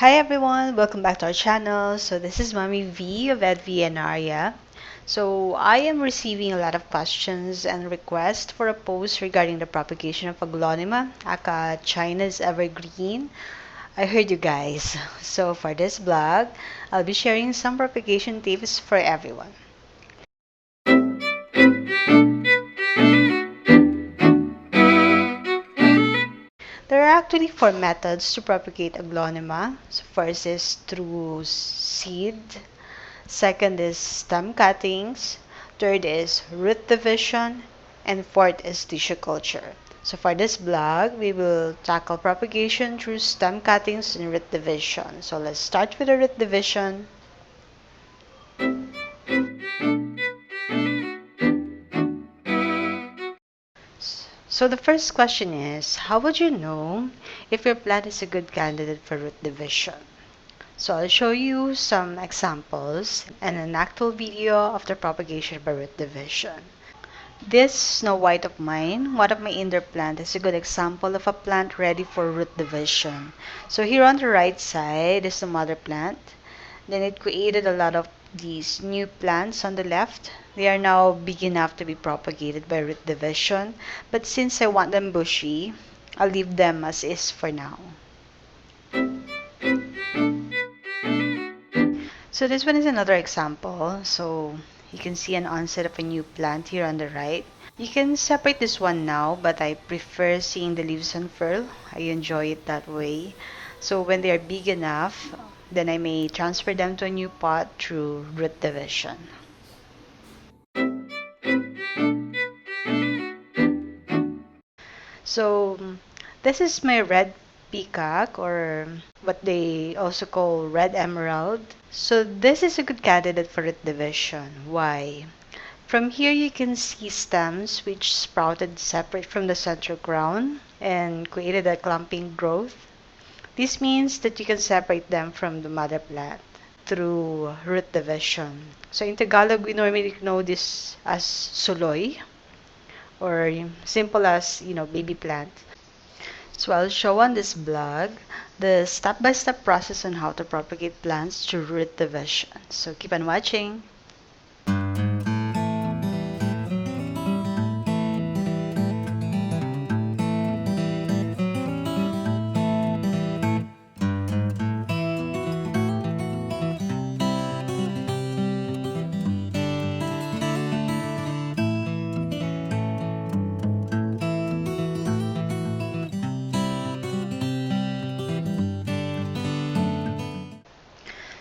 Hi everyone, welcome back to our channel. So this is Mommy V of EdV and Arya. So I am receiving a lot of questions and requests for a post regarding the propagation of Aglaonema, aka China's Evergreen. I heard you guys. So for this blog, I'll be sharing some propagation tips for everyone. There are actually four methods to propagate Aglaonema. So first is through seed. Second is stem cuttings, third is root division, and fourth is tissue culture. So for this blog, we will tackle propagation through stem cuttings and root division. So let's start with the root division. So the first question is, how would you know if your plant is a good candidate for root division? So I'll show you some examples and an actual video of the propagation by root division. This Snow White of mine, one of my indoor plants, is a good example of a plant ready for root division. So here on the right side is the mother plant. Then it created a lot of these new plants on the left. They are now big enough to be propagated by root division. But since I want them bushy, I'll leave them as is for now. So this one is another example. So you can see an onset of a new plant here on the right. You can separate this one now, but I prefer seeing the leaves unfurl. I enjoy it that way. So when they are big enough, then I may transfer them to a new pot through root division. So this is my red peacock, or what they also call red emerald. So this is a good candidate for root division. Why? From here you can see stems which sprouted separate from the central crown and created a clumping growth. This means that you can separate them from the mother plant through root division. So in Tagalog, we normally know this as suloy, or simple as, baby plant. So I'll show on this blog the step-by-step process on how to propagate plants through root division. So keep on watching.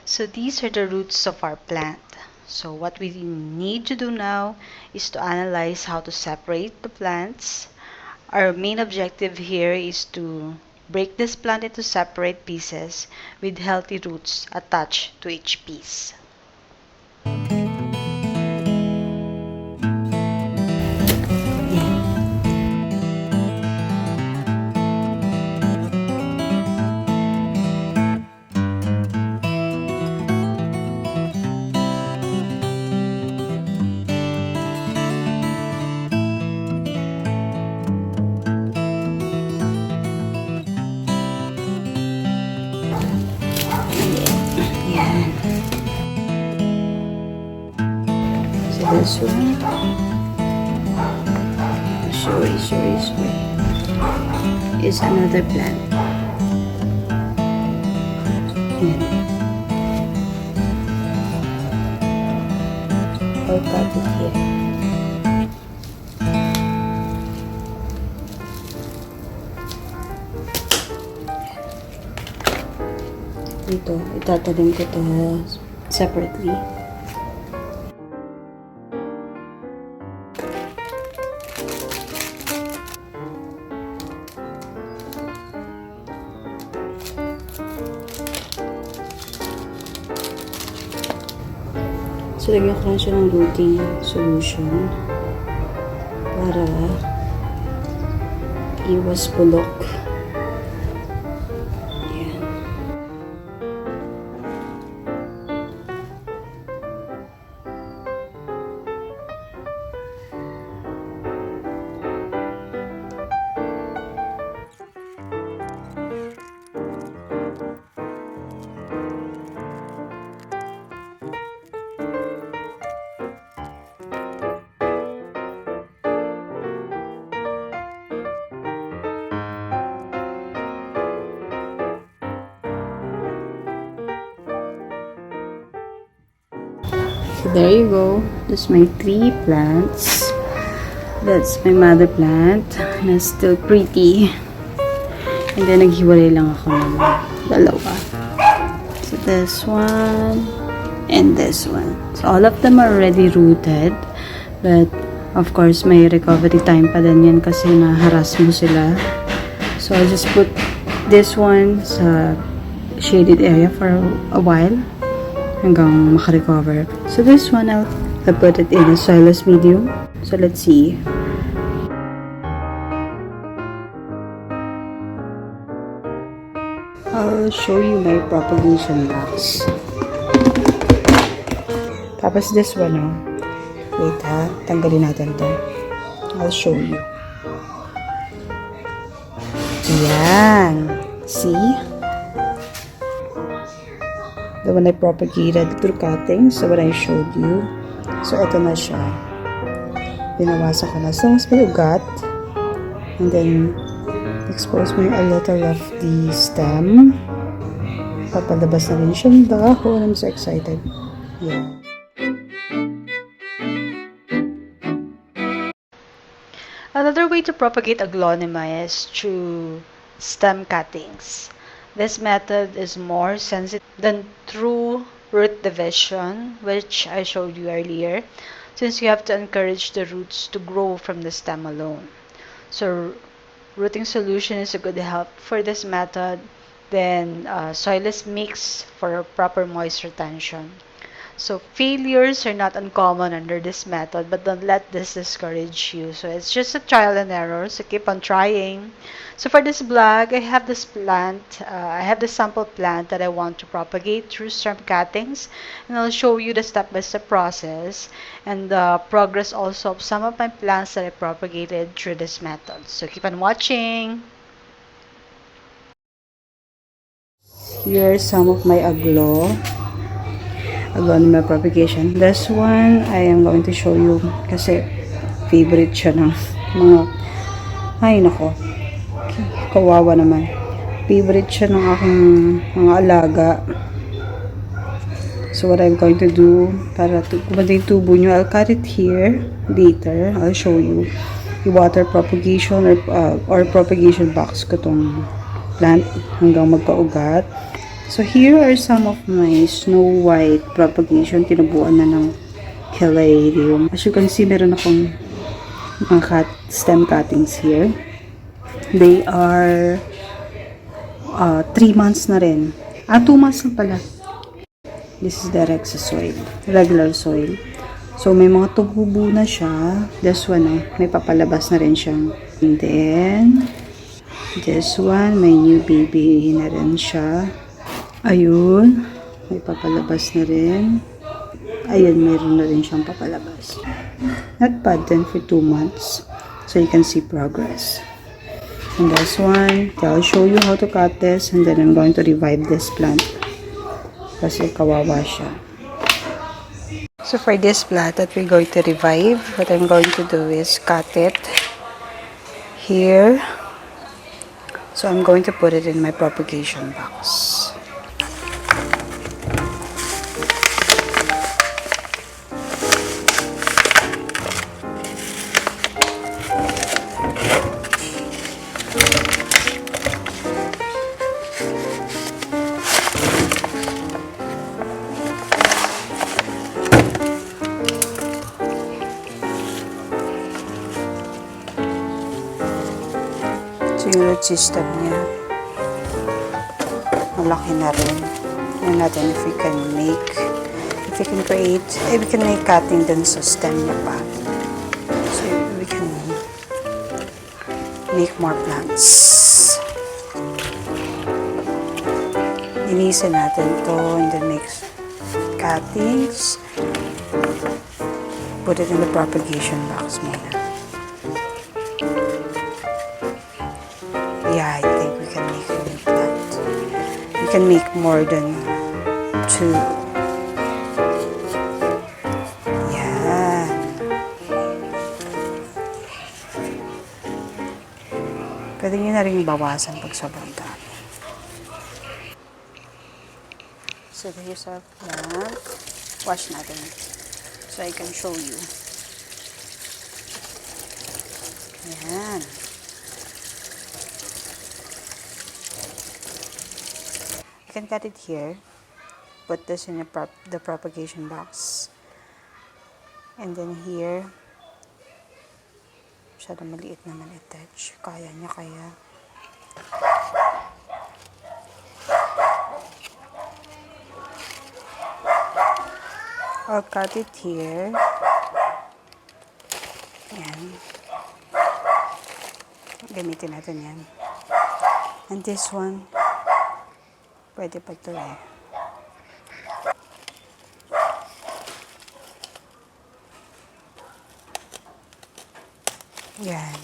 So these are the roots of our plant. So what we need to do now is to analyze how to separate the plants. Our main objective here is to break this plant into separate pieces with healthy roots attached to each piece. So this one, sorry, is another plant. Yan. I'll cut it here. Dito, itatanim ko to separately. So, lagyan ko lang siya ng rooting solution para iwas bulok. Ayan. So there you go. That's my 3 plants. That's my mother plant. Na still pretty. And then naghiwalay lang ako ng dalawa. So this one and this one. So all of them are already rooted. But of course may recovery time pa din yan kasi naharas mo sila. So I'll just put this one sa shaded area for a while hanggang makarecover. So this one, I'll put it in a soilless medium. So let's see. I'll show you my propagation box. Tapos this one, oh. Wait ha, tanggalin natin to. I'll show you. Yan. See? The one I propagated through cutting. So, what I showed you. So, ito na siya. Binawasa ko na. So, mas may ugat. And then, expose mo a little of the stem. Papalabas na rin siyang dahon. I'm so excited. Yeah. Another way to propagate Aglaonema is through stem cuttings. This method is more sensitive than true root division, which I showed you earlier, since you have to encourage the roots to grow from the stem alone. So rooting solution is a good help for this method, then soilless mix for proper moisture retention. So failures are not uncommon under this method, but don't let this discourage you. So it's just a trial and error, so keep on trying. So for this blog, I have this plant, I have this sample plant that I want to propagate through stem cuttings, and I'll show you the step-by-step process and the progress also of some of my plants that I propagated through this method. So keep on watching. Here are some of my Aglaonema propagation. This one, I am going to show you kasi favorite siya ng mga, ay nako, kawawa naman. Favorite siya ng aking mga alaga. So what I'm going to do, para kumanda yung tubo nyo, I'll cut it here. Later, I'll show you. I-water propagation or propagation box ko tong plant hanggang magkaugat. So here are some of my snow white propagation. Tinubuan na ng caladium. As you can see, meron akong mga stem cuttings here. They are 3 months na rin. 2 months na pala. This is direct sa soil. Regular soil. So may mga tububo na siya. This one, may papalabas na rin siyang. And then, this one, may new baby na rin siya. Ayun, may papalabas na rin. Ayun, meron na rin siyang papalabas. Not bad then for 2 months. So you can see progress. And this one, I'll show you how to cut this and then I'm going to revive this plant. Kasi kawawa siya. So for this plant that we're going to revive, what I'm going to do is cut it here. So I'm going to put it in my propagation box. So yung root system niya, malaki na rin. Tignan natin if we can create, we can make cutting dun sa stem niya pa. So we can make more plants. Linisin natin to and then make cuttings. Put it in the propagation box muna. Yeah, I think we can make a new plant. We can make more than 2. Yan. Pwede nyo na rin bawasan pag sobrang dami. So, here's our plant. Wash natin. So I can show you. Yan. You can cut it here. Put this in the propagation box. And then here, masyado maliit naman attach. Kaya niya kaya. I'll cut it here. Yan. Gamitin natin yan. And this one, pwede pa ito eh. Yan.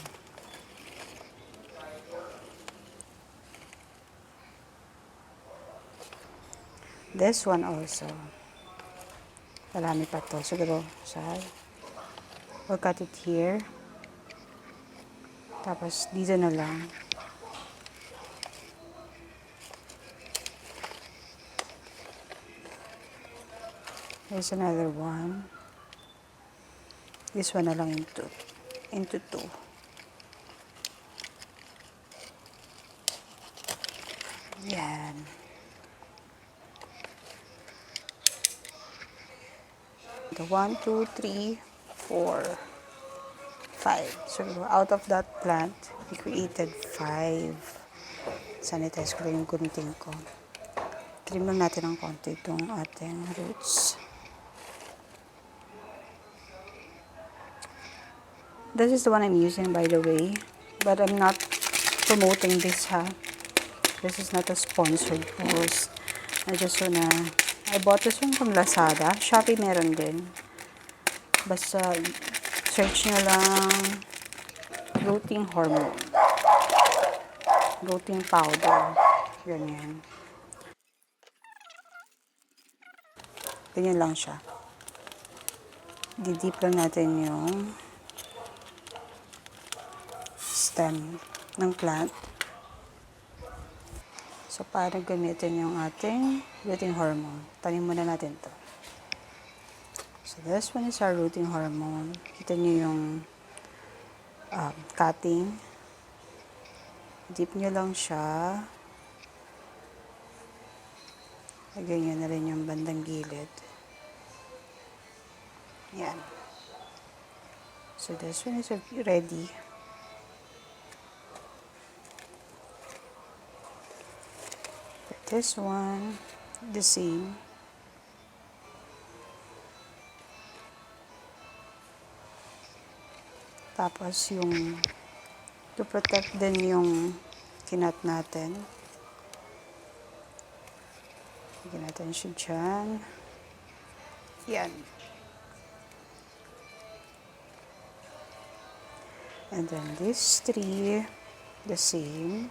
This one also. Marami pa to. Siguro, we'll cut it here. Tapos, dito na lang. There's another one. This one na lang into two. Yan. The 1, 2, 3, 4, 5. So, out of that plant, we created 5. Sanitize ko lang yung gunitin ko. Trim lang natin ng konti itong ating roots. This is the one I'm using, by the way. But I'm not promoting this, ha. This is not a sponsored post. I bought this one from Lazada. Shopee meron din. Basta, search nyo lang rooting hormone. Rooting powder. Ganyan. Ganyan lang siya. Didip lang natin yung stem ng plant. So, para gamitin yung ating rooting hormone. Tanim muna natin to. So, this one is our rooting hormone. Kita nyo yung cutting. Dip nyo lang siya. Lagyan nyo na rin yung bandang gilid. Yan. So, this one is ready. This one, the same. Tapos yung to protect din yung kinat natin. Lagyan natin siya dyan. Yan. And then these 3, the same.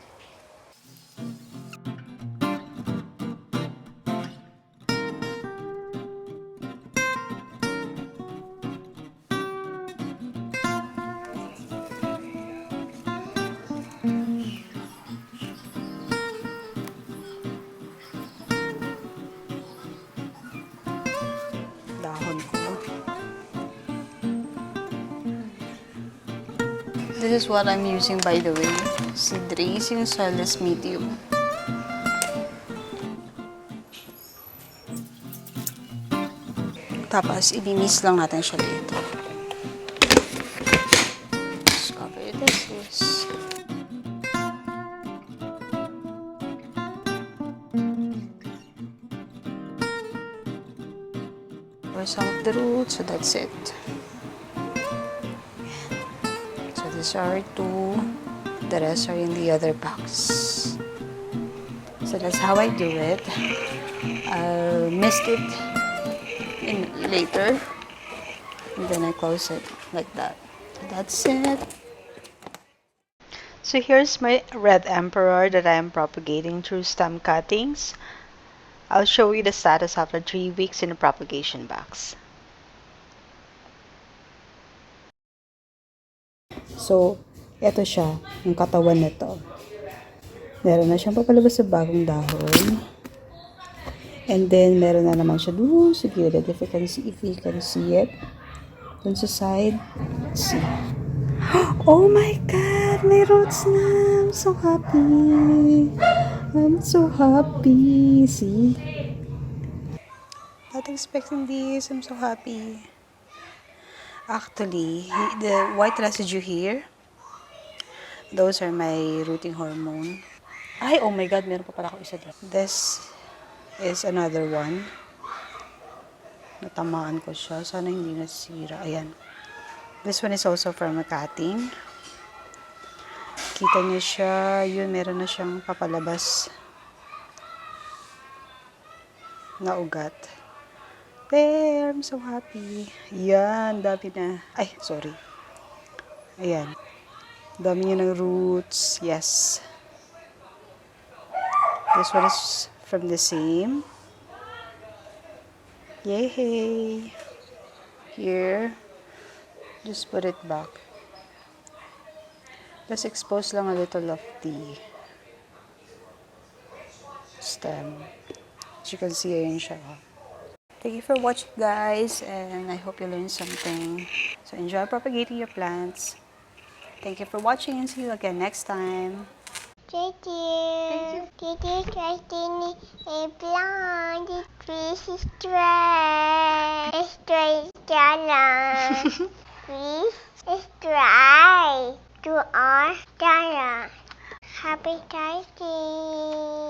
Dahon ko. This is what I'm using, by the way. Seed raising soilless medium. Tapos, i-mix lang natin siya dito. Discover this is for some of the roots, so that's it. So these are 2. The rest are in the other box. So that's how I do it. I'll mist it in later. And then I close it like that. That's it. So here's my red emperor that I am propagating through stem cuttings. I'll show you the status after 3 weeks in the propagation box. So, eto siya, yung katawan nito. Meron na siyang papalabas sa bagong dahon. And then, meron na naman siya doon sa gilid. If you can see it. Doon sa side. Let's see. Oh my God! May roots na! I'm so happy! I'm so happy! See? Not expecting this. I'm so happy. Actually, the white residue here, those are my rooting hormone. Ay, oh my God, meron pa pala ako isa dyan. This is another one. Natamaan ko siya. Sana hindi nasira. Ayan. This one is also from a cutting. Kita niyo siya. Yun, meron na siyang papalabas na ugat. There, I'm so happy. Yan, dami na. Ay, sorry. Ayan. Dami niya ng roots. Yes. This one is from the same. Yay! Here. Just put it back. Let's expose lang a little of the stem. As you can see, ayan siya. Thank you for watching, guys, and I hope you learned something. So enjoy propagating your plants. Thank you for watching, and see you again next time. Thank you. Thank you. Christine, a plant. Please stray channel. Please stray to our channel. Happy Thanksgiving.